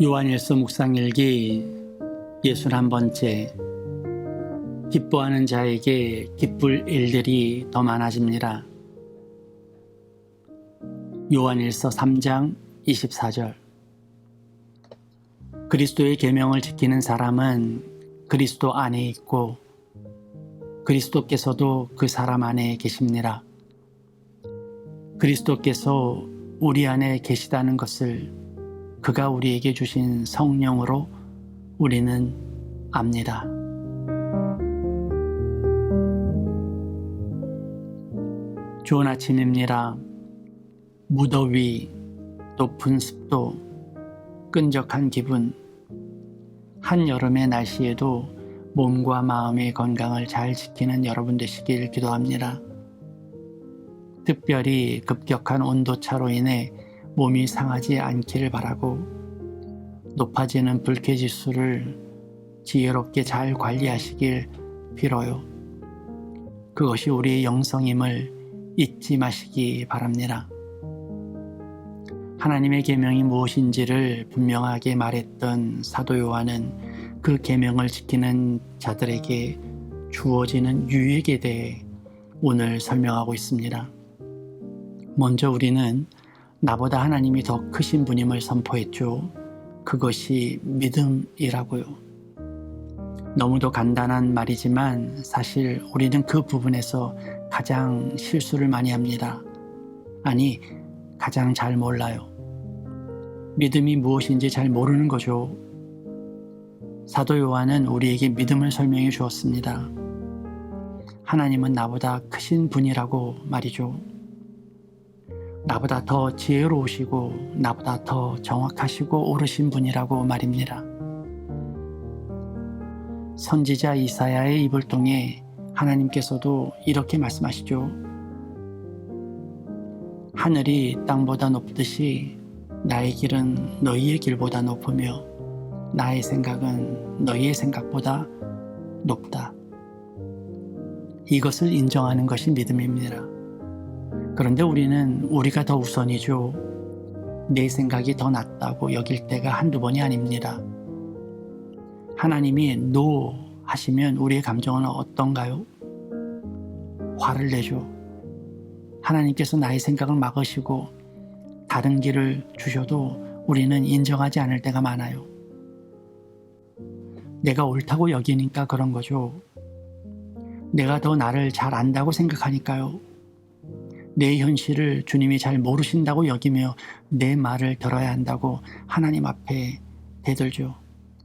요한일서 묵상일기 61번째. 기뻐하는 자에게 기쁠 일들이 더 많아집니다. 요한일서 3장 24절. 그리스도의 계명을 지키는 사람은 그리스도 안에 있고 그리스도께서도 그 사람 안에 계십니다. 그리스도께서 우리 안에 계시다는 것을 그가 우리에게 주신 성령으로 우리는 압니다. 좋은 아침입니다. 무더위, 높은 습도, 끈적한 기분, 한여름의 날씨에도 몸과 마음의 건강을 잘 지키는 여러분 되시길 기도합니다. 특별히 급격한 온도차로 인해 몸이 상하지 않기를 바라고 높아지는 불쾌지수를 지혜롭게 잘 관리하시길 빌어요. 그것이 우리의 영성임을 잊지 마시기 바랍니다. 하나님의 계명이 무엇인지를 분명하게 말했던 사도 요한은 그 계명을 지키는 자들에게 주어지는 유익에 대해 오늘 설명하고 있습니다. 먼저 우리는 나보다 하나님이 더 크신 분임을 선포했죠. 그것이 믿음이라고요. 너무도 간단한 말이지만 사실 우리는 그 부분에서 가장 실수를 많이 합니다. 아니, 가장 잘 몰라요. 믿음이 무엇인지 잘 모르는 거죠. 사도 요한은 우리에게 믿음을 설명해 주었습니다. 하나님은 나보다 크신 분이라고 말이죠. 나보다 더 지혜로우시고 나보다 더 정확하시고 옳으신 분이라고 말입니다. 선지자 이사야의 입을 통해 하나님께서도 이렇게 말씀하시죠. 하늘이 땅보다 높듯이 나의 길은 너희의 길보다 높으며 나의 생각은 너희의 생각보다 높다. 이것을 인정하는 것이 믿음입니다. 그런데 우리는 우리가 더 우선이죠. 내 생각이 더 낫다고 여길 때가 한두 번이 아닙니다. 하나님이 노 하시면 우리의 감정은 어떤가요? 화를 내죠. 하나님께서 나의 생각을 막으시고 다른 길을 주셔도 우리는 인정하지 않을 때가 많아요. 내가 옳다고 여기니까 그런 거죠. 내가 더 나를 잘 안다고 생각하니까요. 내 현실을 주님이 잘 모르신다고 여기며 내 말을 들어야 한다고 하나님 앞에 대들죠.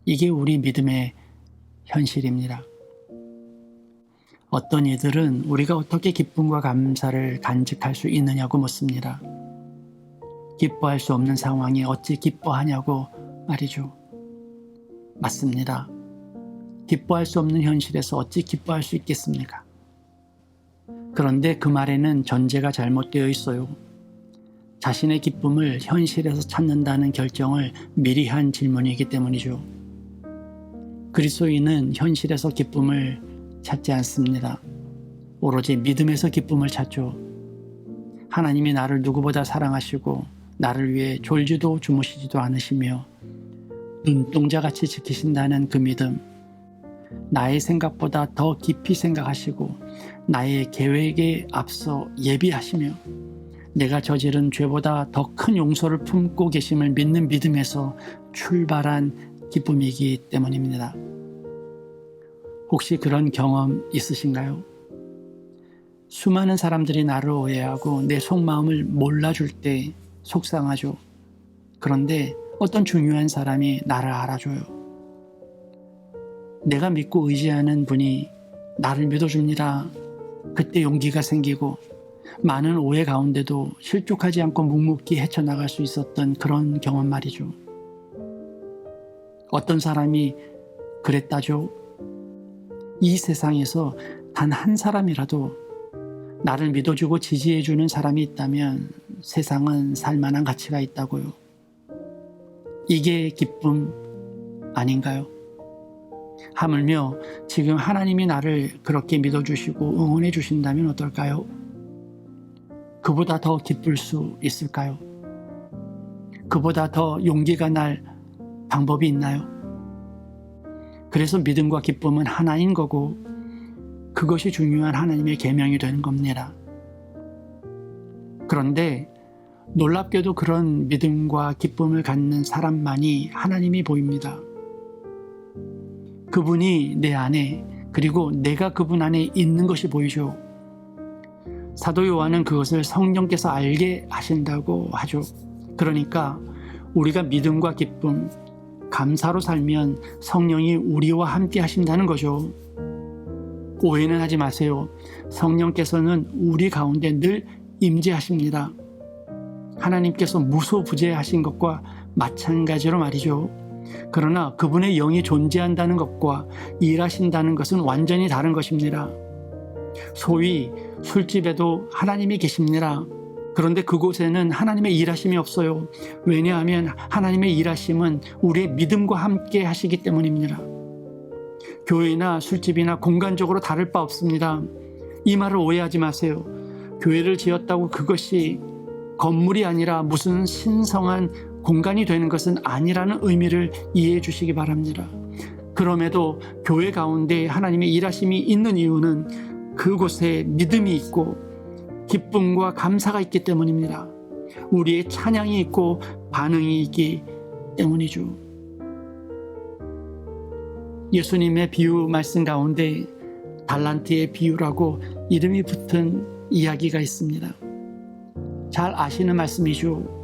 이게 우리 믿음의 현실입니다. 어떤 이들은 우리가 어떻게 기쁨과 감사를 간직할 수 있느냐고 묻습니다. 기뻐할 수 없는 상황에 어찌 기뻐하냐고 말이죠. 맞습니다. 기뻐할 수 없는 현실에서 어찌 기뻐할 수 있겠습니까? 그런데 그 말에는 전제가 잘못되어 있어요. 자신의 기쁨을 현실에서 찾는다는 결정을 미리 한 질문이기 때문이죠. 그리스도인은 현실에서 기쁨을 찾지 않습니다. 오로지 믿음에서 기쁨을 찾죠. 하나님이 나를 누구보다 사랑하시고 나를 위해 졸지도 주무시지도 않으시며 눈동자같이 지키신다는 그 믿음, 나의 생각보다 더 깊이 생각하시고 나의 계획에 앞서 예비하시며 내가 저지른 죄보다 더 큰 용서를 품고 계심을 믿는 믿음에서 출발한 기쁨이기 때문입니다. 혹시 그런 경험 있으신가요? 수많은 사람들이 나를 오해하고 내 속마음을 몰라줄 때 속상하죠. 그런데 어떤 중요한 사람이 나를 알아줘요. 내가 믿고 의지하는 분이 나를 믿어줍니다. 그때 용기가 생기고 많은 오해 가운데도 실족하지 않고 묵묵히 헤쳐나갈 수 있었던 그런 경험 말이죠. 어떤 사람이 그랬다죠. 이 세상에서 단 한 사람이라도 나를 믿어주고 지지해주는 사람이 있다면 세상은 살만한 가치가 있다고요. 이게 기쁨 아닌가요? 하물며 지금 하나님이 나를 그렇게 믿어주시고 응원해 주신다면 어떨까요? 그보다 더 기쁠 수 있을까요? 그보다 더 용기가 날 방법이 있나요? 그래서 믿음과 기쁨은 하나인 거고 그것이 중요한 하나님의 계명이 되는 겁니다. 그런데 놀랍게도 그런 믿음과 기쁨을 갖는 사람만이 하나님이 보입니다. 그분이 내 안에, 그리고 내가 그분 안에 있는 것이 보이죠. 사도 요한은 그것을 성령께서 알게 하신다고 하죠. 그러니까 우리가 믿음과 기쁨, 감사로 살면 성령이 우리와 함께 하신다는 거죠. 오해는 하지 마세요. 성령께서는 우리 가운데 늘 임재하십니다. 하나님께서 무소부재하신 것과 마찬가지로 말이죠. 그러나 그분의 영이 존재한다는 것과 일하신다는 것은 완전히 다른 것입니다. 소위 술집에도 하나님이 계십니다. 그런데 그곳에는 하나님의 일하심이 없어요. 왜냐하면 하나님의 일하심은 우리의 믿음과 함께 하시기 때문입니다. 교회나 술집이나 공간적으로 다를 바 없습니다. 이 말을 오해하지 마세요. 교회를 지었다고 그것이 건물이 아니라 무슨 신성한 공간이 되는 것은 아니라는 의미를 이해해 주시기 바랍니다. 그럼에도 교회 가운데 하나님의 일하심이 있는 이유는 그곳에 믿음이 있고 기쁨과 감사가 있기 때문입니다. 우리의 찬양이 있고 반응이 있기 때문이죠. 예수님의 비유 말씀 가운데 달란트의 비유라고 이름이 붙은 이야기가 있습니다. 잘 아시는 말씀이죠.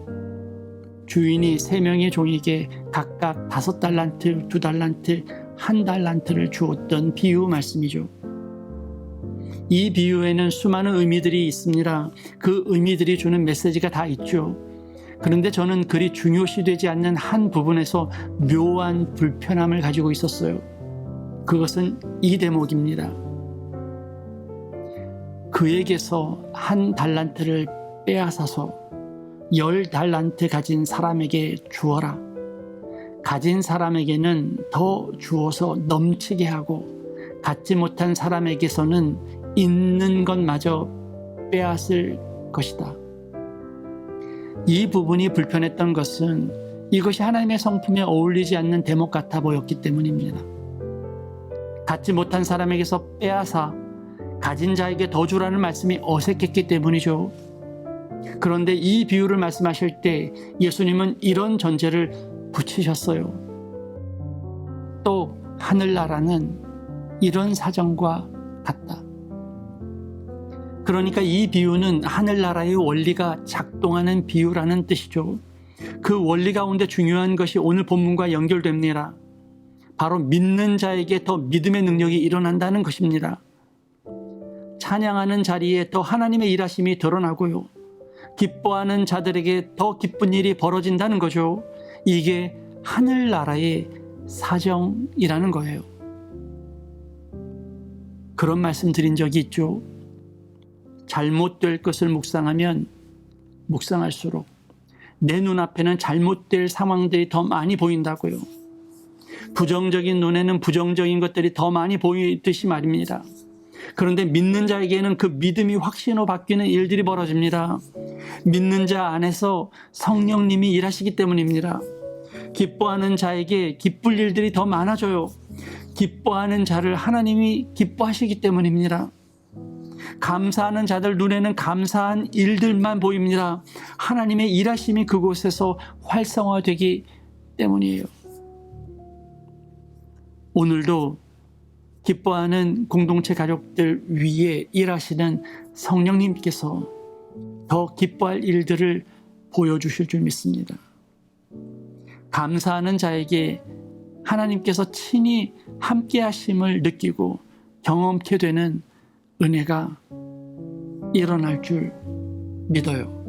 주인이 3명의 종에게 각각 5달란트, 2달란트, 1달란트를 주었던 비유 말씀이죠. 이 비유에는 수많은 의미들이 있습니다. 그 의미들이 주는 메시지가 다 있죠. 그런데 저는 그리 중요시되지 않는 한 부분에서 묘한 불편함을 가지고 있었어요. 그것은 이 대목입니다. 그에게서 1달란트를 빼앗아서 10달란트 가진 사람에게 주어라. 가진 사람에게는 더 주어서 넘치게 하고 갖지 못한 사람에게서는 있는 것마저 빼앗을 것이다. 이 부분이 불편했던 것은 이것이 하나님의 성품에 어울리지 않는 대목 같아 보였기 때문입니다. 갖지 못한 사람에게서 빼앗아 가진 자에게 더 주라는 말씀이 어색했기 때문이죠. 그런데 이 비유를 말씀하실 때 예수님은 이런 전제를 붙이셨어요. 또 하늘나라는 이런 사정과 같다. 그러니까 이 비유는 하늘나라의 원리가 작동하는 비유라는 뜻이죠. 그 원리 가운데 중요한 것이 오늘 본문과 연결됩니다. 바로 믿는 자에게 더 믿음의 능력이 일어난다는 것입니다. 찬양하는 자리에 더 하나님의 일하심이 드러나고요. 기뻐하는 자들에게 더 기쁜 일이 벌어진다는 거죠. 이게 하늘나라의 사정이라는 거예요. 그런 말씀 드린 적이 있죠. 잘못될 것을 묵상하면 묵상할수록 내 눈앞에는 잘못될 상황들이 더 많이 보인다고요. 부정적인 눈에는 부정적인 것들이 더 많이 보이듯이 말입니다. 그런데 믿는 자에게는 그 믿음이 확신으로 바뀌는 일들이 벌어집니다. 믿는 자 안에서 성령님이 일하시기 때문입니다. 기뻐하는 자에게 기쁠 일들이 더 많아져요. 기뻐하는 자를 하나님이 기뻐하시기 때문입니다. 감사하는 자들 눈에는 감사한 일들만 보입니다. 하나님의 일하심이 그곳에서 활성화되기 때문이에요. 오늘도 기뻐하는 공동체 가족들 위에 일하시는 성령님께서 더 기뻐할 일들을 보여주실 줄 믿습니다. 감사하는 자에게 하나님께서 친히 함께 하심을 느끼고 경험케 되는 은혜가 일어날 줄 믿어요.